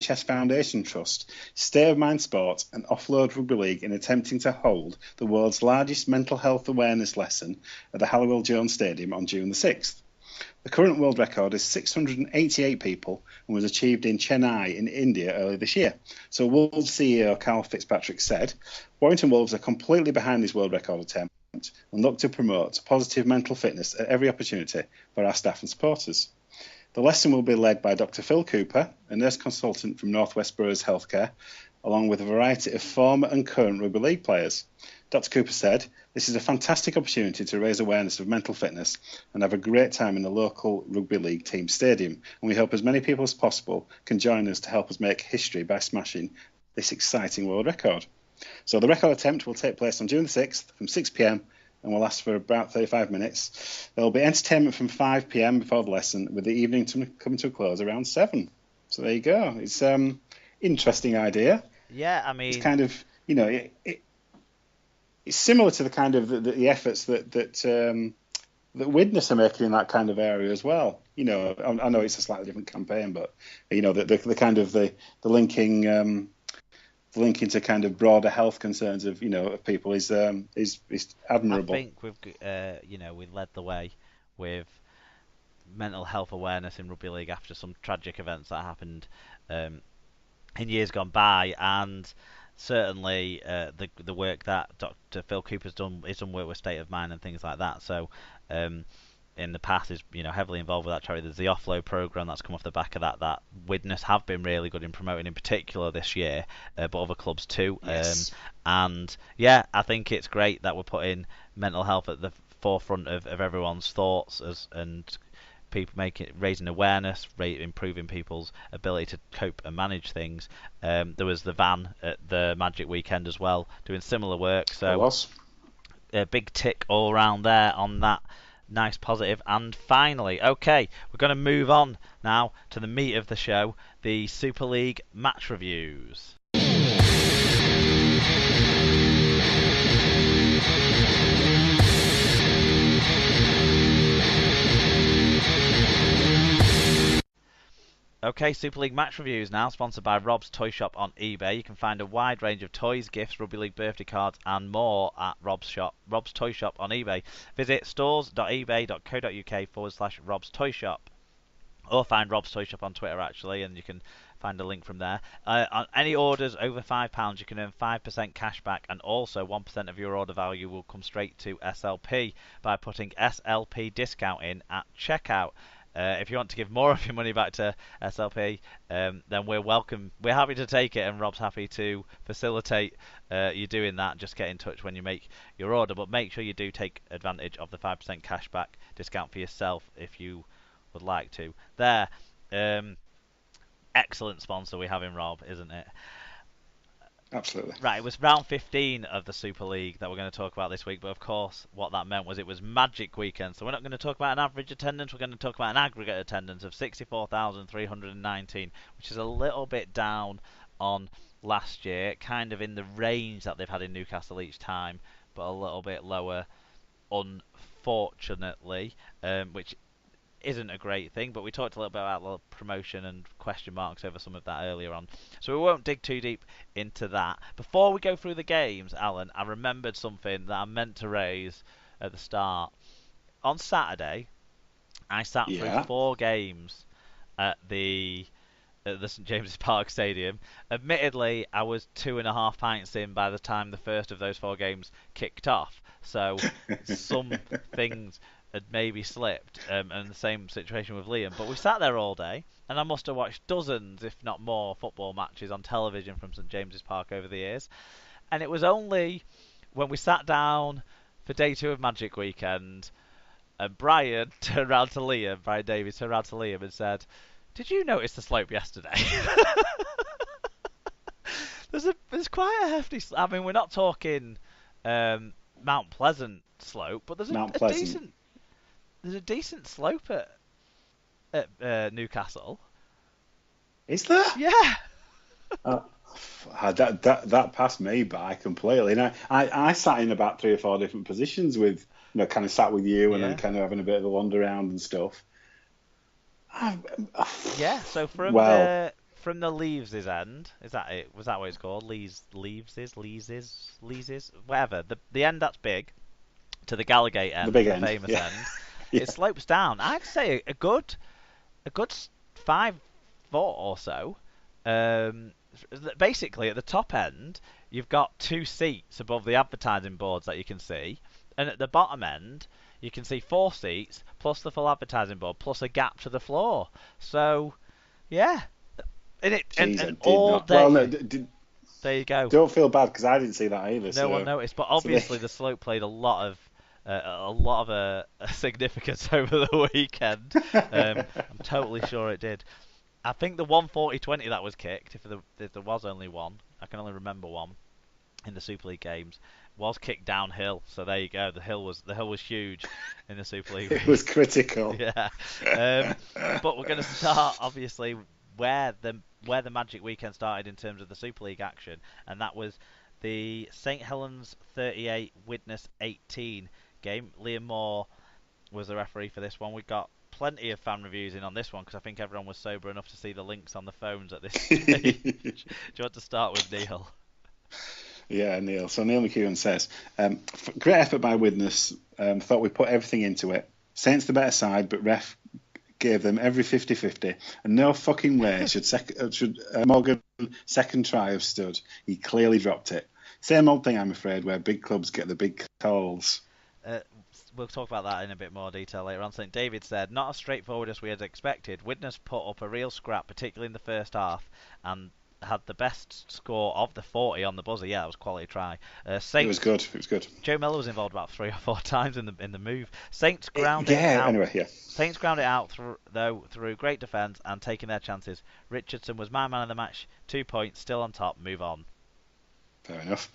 NHS Foundation Trust, State of Mind Sport and Offload Rugby League in attempting to hold the world's largest mental health awareness lesson at the Halliwell Jones Stadium on June the 6th. The current world record is 688 people and was achieved in Chennai in India earlier this year. So Wolves CEO Carl Fitzpatrick said, Warrington Wolves are completely behind this world record attempt and look to promote positive mental fitness at every opportunity for our staff and supporters. The lesson will be led by Dr. Phil Cooper, a nurse consultant from North West Boroughs Healthcare, along with a variety of former and current rugby league players. Dr. Cooper said, this is a fantastic opportunity to raise awareness of mental fitness and have a great time in the local rugby league team stadium. And we hope as many people as possible can join us to help us make history by smashing this exciting world record. So the record attempt will take place on June the 6th from 6 p.m. and will last for about 35 minutes. There will be entertainment from 5 p.m. before the lesson, with the evening coming to a close around 7. So there you go. It's interesting idea. Yeah, I mean, it's kind of, it's similar to the kind of the efforts that Widnes are making in that kind of area as well. I know it's a slightly different campaign, but the kind of the linking to kind of broader health concerns of people is admirable. I think we've led the way with mental health awareness in rugby league after some tragic events that happened in years gone by, and certainly the work that Dr. Phil Cooper's done is some work with State of Mind and things like that. So in the past is heavily involved with that charity. There's the Offload program that's come off the back of that Widnes have been really good in promoting, in particular this year, but other clubs too. Yes. And yeah, I think it's great that we're putting mental health at the forefront of everyone's thoughts and people raising awareness, improving people's ability to cope and manage things. There was the van at the Magic Weekend as well, doing similar work. So a big tick all around there on that. Nice, positive. And finally, okay, we're going to move on now to the meat of the show, the Super League match reviews. Okay, Super League match reviews now, sponsored by Rob's Toy Shop on eBay. You can find a wide range of toys, gifts, rugby league birthday cards, and more at Rob's Toy Shop on eBay. Visit stores.ebay.co.uk/Rob's Toy Shop. Or find Rob's Toy Shop on Twitter, actually, and you can find a link from there. On any orders over £5, you can earn 5% cash back, and also 1% of your order value will come straight to SLP by putting SLP discount in at checkout. If you want to give more of your money back to SLP, then we're welcome. We're happy to take it, and Rob's happy to facilitate you doing that. Just get in touch when you make your order, but make sure you do take advantage of the 5% cashback discount for yourself if you would like to. There, excellent sponsor we have in Rob, isn't it? Absolutely. Right, it was round 15 of the Super League that we're going to talk about this week, but of course what that meant was it was Magic Weekend, so we're not going to talk about an average attendance, we're going to talk about an aggregate attendance of 64,319, which is a little bit down on last year, kind of in the range that they've had in Newcastle each time, but a little bit lower, unfortunately, which isn't a great thing, but we talked a little bit about the promotion and question marks over some of that earlier on, so we won't dig too deep into that. Before we go through the games, Alan, I remembered something that I meant to raise at the start. On Saturday, I sat through 4 games at the St James's Park Stadium. Admittedly, I was 2.5 pints in by the time the first of those 4 games kicked off, so some things had maybe slipped, and the same situation with Liam. But we sat there all day, and I must have watched dozens, if not more, football matches on television from St James's Park over the years. And it was only when we sat down for day 2 of Magic Weekend, and Brian Davies turned around to Liam and said, "Did you notice the slope yesterday?" There's quite a hefty. I mean, we're not talking Mount Pleasant slope, but there's a decent slope at Newcastle. Is there? Yeah. That passed me by completely. And I sat in about 3 or 4 different positions with, kind of sat with you and then kind of having a bit of a wander around and stuff. Yeah. So from from the Leaves' end, is that it? Was that what it's called? Leaves, whatever. The end that's big to the Gallagate The end, big the end. famous Yeah. end. Yeah. It slopes down. I'd say a good 5 foot or so. Um, Basically, at the top end, you've got 2 seats above the advertising boards that you can see, and at the bottom end, you can see 4 seats plus the full advertising board plus a gap to the floor. So, yeah, Jeez, I and did all not. Well, no, day. There you go. don't feel bad because I didn't see that either. No one So, noticed, but so they, obviously the slope played a significance over the weekend. I'm totally sure it did. I think the 140-20 that was kicked, if there was only one, I can only remember one in the Super League games, was kicked downhill. So there you go. The hill was huge in the Super League. it was critical. Yeah. But we're going to start obviously where the Magic weekend started in terms of the Super League action, and that was the St Helens 38 Widnes 18 game. Liam Moore was the referee for this one. We got plenty of fan reviews in on this one because I think everyone was sober enough to see the links on the phones at this stage. Do you want to start with Neil? Yeah, Neil. So Neil McEwen says, great effort by Widnes. Thought we put everything into it. Saints the better side, but ref gave them every 50-50. And no fucking way should Morgan second try have stood. He clearly dropped it. Same old thing, I'm afraid, where big clubs get the big calls. We'll talk about that in a bit more detail later on. St David said, not as straightforward as we had expected. Widnes put up a real scrap, particularly in the first half, and had the best score of the 40 on the buzzer. Yeah, it was a quality try. It was good. It was good. Joe Miller was involved about 3 or 4 times in the move. Saints ground it it out. Anyway, yeah. Saints ground it out through great defence and taking their chances. Richardson was my man of the match. 2 points, still on top. Move on. Fair enough.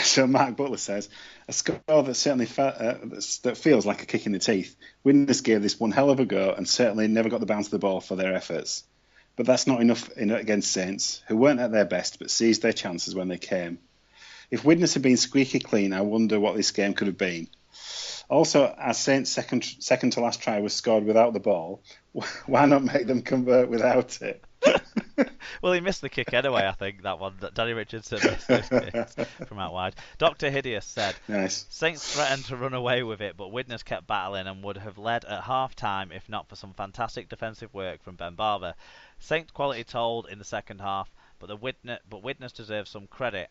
So Mark Butler says, a score that certainly that feels like a kick in the teeth. Widnes gave this one hell of a go and certainly never got the bounce of the ball for their efforts. But that's not enough against Saints, who weren't at their best but seized their chances when they came. If Widnes had been squeaky clean, I wonder what this game could have been. Also, as Saints' second to last try was scored without the ball, why not make them convert without it? Well, he missed the kick anyway, I think, that one. Danny Richardson missed those kicks from out wide. Dr. Hideous said, nice. Saints threatened to run away with it, but Widnes kept battling and would have led at half-time if not for some fantastic defensive work from Ben Barber. Saints quality told in the second half, but Widnes deserves some credit.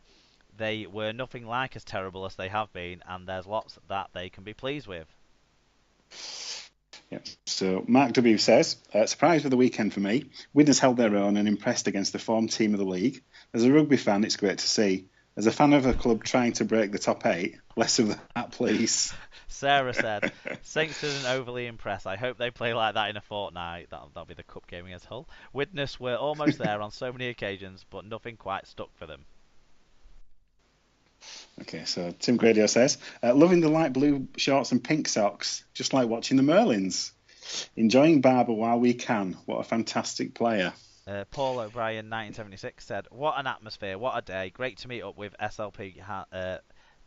They were nothing like as terrible as they have been, and there's lots that they can be pleased with. Yeah. So Mark W says, surprise of the weekend for me. Widnes held their own and impressed against the formed team of the league. As a rugby fan, it's great to see. As a fan of a club trying to break the top 8, less of that, please. Sarah said, Saints didn't overly impress. I hope they play like that in a fortnight. That'll be the cup game against Hull. Widnes were almost there on so many occasions, but nothing quite stuck for them. Okay, so Tim Gradio says, loving the light blue shorts and pink socks, just like watching the Merlins. Enjoying Barber while we can. What a fantastic player. Paul O'Brien, 1976, said, what an atmosphere, what a day. Great to meet up with SLP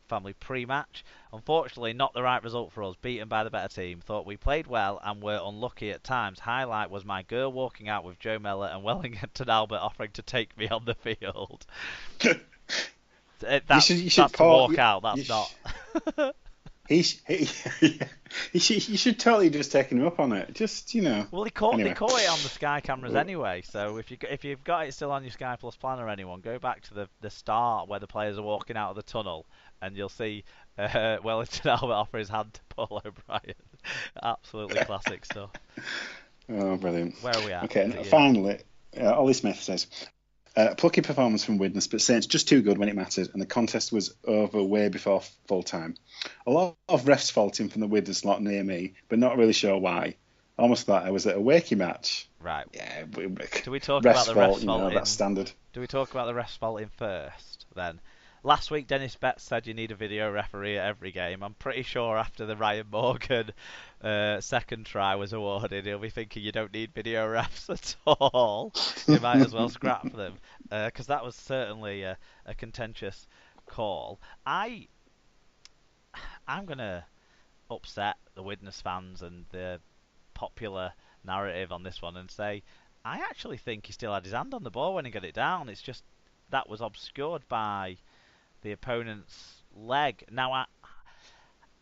family pre-match. Unfortunately, not the right result for us, beaten by the better team. Thought we played well and were unlucky at times. Highlight was my girl walking out with Joe Miller and Wellington Albert offering to take me on the field. That's to walk out, that's not. You should totally just taken him up on it. Just, Well, they caught it on the Sky cameras anyway. So if you've got it still on your Sky Plus plan or anyone, go back to the start where the players are walking out of the tunnel, and you'll see Wellington Albert offer his hand to Paul O'Brien. Absolutely classic stuff. Oh, brilliant. Where are we at? Okay, and finally, Ollie Smith says, plucky performance from Widnes, but Saints just too good when it mattered, and the contest was over way before full time. A lot of refs faulting from the Widnes lot near me, but not really sure why. Almost thought I was at a wakey match. Right. Yeah. Do we talk about the refs faulting? That's standard. Do we talk about the refs faulting first, then? Last week, Dennis Betts said you need a video referee at every game. I'm pretty sure after the Ryan Morgan second try was awarded, he'll be thinking you don't need video refs at all. You might as well scrap them, because that was certainly a contentious call. I'm going to upset the Widnes fans and the popular narrative on this one and say I actually think he still had his hand on the ball when he got it down. It's just that was obscured by the opponent's leg. Now,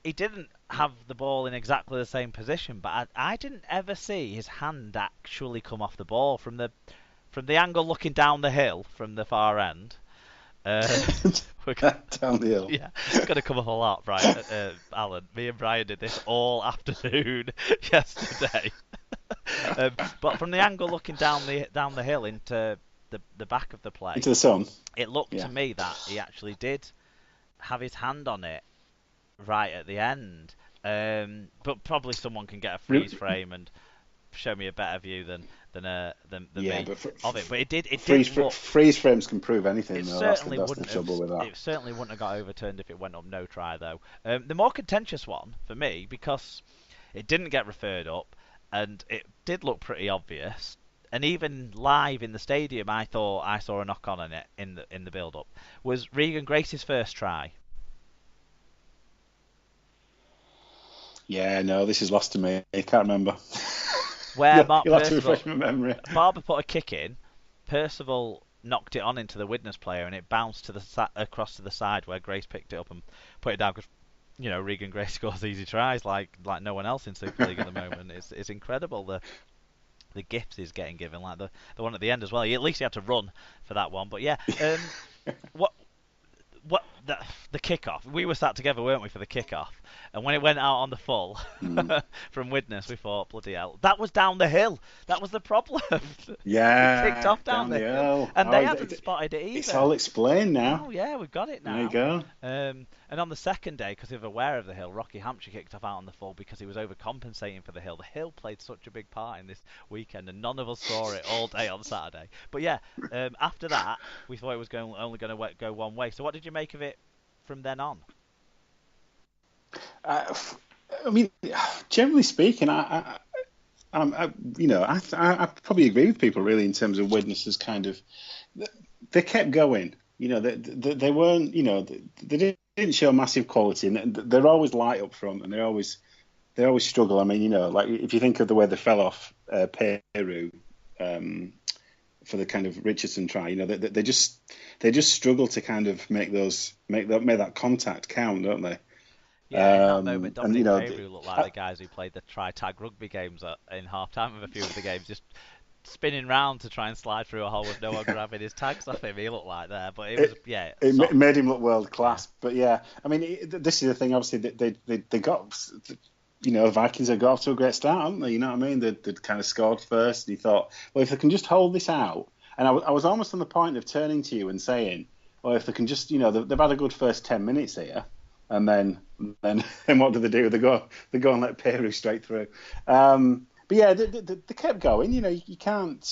he didn't have the ball in exactly the same position, but I didn't ever see his hand actually come off the ball from the angle looking down the hill from the far end. We're Down the hill. Yeah, it's going to come up a lot, Brian. Alan, me and Brian did this all afternoon yesterday. But from the angle looking down the hill into the back of the play, Into the sun. it looked to me that he actually did have his hand on it right at the end. But probably someone can get a freeze frame and show me a better view than me of it. But it did look. Freeze frames can prove anything. It though. certainly that's wouldn't the trouble with that. It certainly wouldn't have got overturned if it went up no try though. The more contentious one for me, because it didn't get referred up and it did look pretty obvious. And even live in the stadium, I thought I saw a knock on it in the build up. Was Regan Grace's first try? Yeah, no, this is lost to me. I can't remember. Where Mark You'll have to Percival, refresh my memory. Barber put a kick in, Percival knocked it on into the Widnes player, and it bounced to across to the side where Grace picked it up and put it down. Because Regan Grace scores easy tries like no one else in Super League at the moment. It's incredible the gifts he's getting given, like the one at the end as well. At least he had to run for that one. But yeah, what the kickoff? We were sat together, weren't we, for the kickoff? And when it went out on the full from Widnes, we thought, bloody hell, that was down the hill. That was the problem. Yeah, it kicked off down the hill. And they hadn't spotted it either. It's all explained now. Oh, yeah, we've got it now. There you go. And on the second day, because they were aware of the hill, Rocky Hampshire kicked off out on the full because he was overcompensating for the hill. The hill played such a big part in this weekend, and none of us saw it all day on Saturday. But yeah, after that, we thought it was only going to go one way. So what did you make of it from then on? I mean, generally speaking, I probably agree with people really in terms of Widnes's kind of. They kept going. They weren't. They didn't show massive quality, and they're always light up front, and they always struggle. I mean, like if you think of the way they fell off Peru for the kind of Richardson try, they just struggle to kind of make that contact count, don't they? Yeah, in that moment, Dominic Peru looked like the guys who played the try-tag rugby games in half-time of a few of the games, just spinning round to try and slide through a hole with no one grabbing his tags off him. He looked like that, but it made him look world class. Yeah. But yeah, I mean, this is the thing. Obviously, they got, the Vikings have got off to a great start, haven't they? You know what I mean? They'd kind of scored first, and he thought, well, if they can just hold this out, and I was almost on the point of turning to you and saying, well, if they can just, they've had a good first 10 minutes here. And then what do? They go and let Peru straight through. But yeah, they kept going. You can't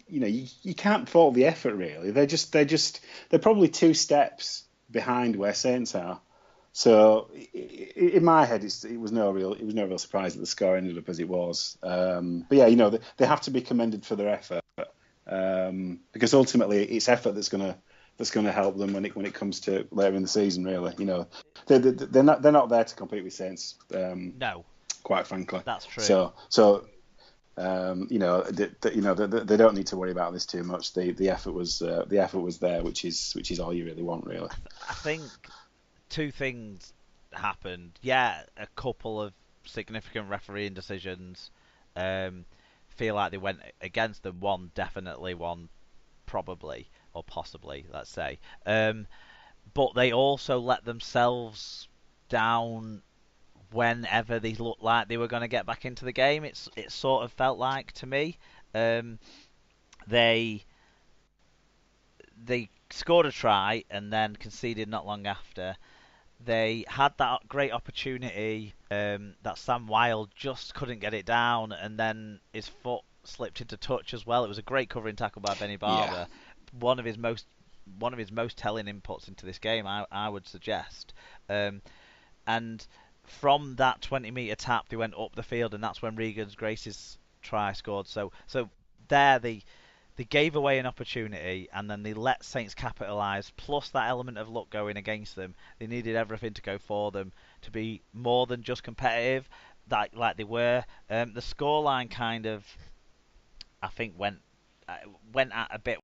you can't fault the effort really. They're probably 2 steps behind where Saints are. So in my head, it was no real surprise that the score ended up as it was. But yeah, they have to be commended for their effort because ultimately it's effort that's going to help them when it comes to later in the season. Really, they're not there to compete with Saints. No, quite frankly, that's true. So they don't need to worry about this too much. The effort was there, which is all you really want, really. I think 2 things happened. Yeah, a couple of significant refereeing decisions feel like they went against them. One definitely, one probably. Or possibly, let's say. But they also let themselves down whenever they looked like they were going to get back into the game. It sort of felt like to me. They scored a try and then conceded not long after. They had that great opportunity that Sam Wilde just couldn't get it down, and then his foot slipped into touch as well. It was a great covering tackle by Benny Barber. Yeah. One of his most telling inputs into this game, I would suggest. And from that 20-metre tap, they went up the field, and that's when Regan Grace's try scored. So there they gave away an opportunity, and then they let Saints capitalise. Plus that element of luck going against them, they needed everything to go for them to be more than just competitive, like they were. The scoreline kind of I think went at a bit